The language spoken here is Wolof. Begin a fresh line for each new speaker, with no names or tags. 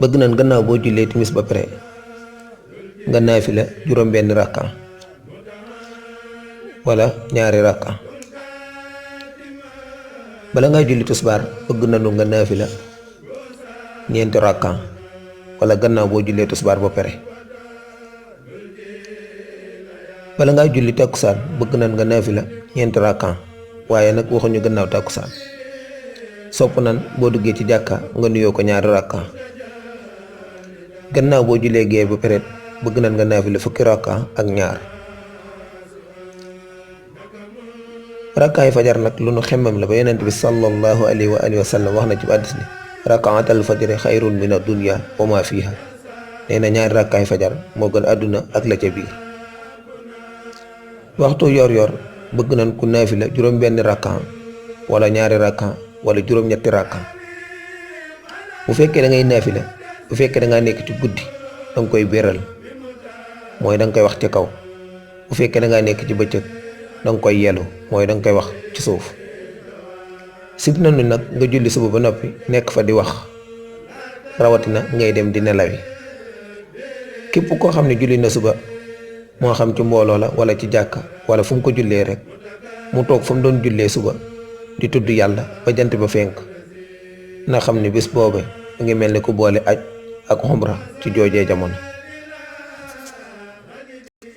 bëgg nañ gannaaw boo jullee timis ba pare nga naafila juróom benn rakka wala ñaari rakka. bala nga julli tisbaar bëgg nañu nga naafila ñeenti rakka wala gannaaw boo jullee tisbaar ba pare. bala nga julli takkusaan bëgg nañ nga naafila ñeenti rakka waaye nag waxuñu gannaaw takkusaan. sopp nan boo duggee ci jàkka nga nuyoo ko ñaari rakka. gannaaw boo jullee gee ba pare bëgg nañ nga naafila fukki rakka ak ñaar. rakkaay fajar nag lu nu xemmam la ba yonent bi sallallahu alayhi wa sallam wax na ci hadiis ni rakaatal fajri xayrun min ad-dunya wa ma fiha. nee na ñaari rakkaay fajar moo gën àdduna ak la ca biir. waxtu yor bëgg nañ ku naafila juróom benn rakka wala ñaari rakka wala juróom ñetti rakka. bu fekkee da ngay naafila bu fekkee da ngaa nekk ci guddi danga koy béral mooy danga koy wax ci kaw. bu fekkee da ngaa nekk ci bëccëg danga koy yelu mooy danga koy wax ci suuf. sib nañu nag nga julli suba ba noppi nekk fa di wax rawatina ngay dem di nelawi. képp koo xam ne julli na suba moo xam ci mbooloo la wala ci jàkka wala fu mu ko jullee rek mu toog fa mu doon jullee suba di tudd yàlla ba jant ba fenk na xam ne bis boobe ngi mel ni ku boole aj ak umra ci joojee jamono.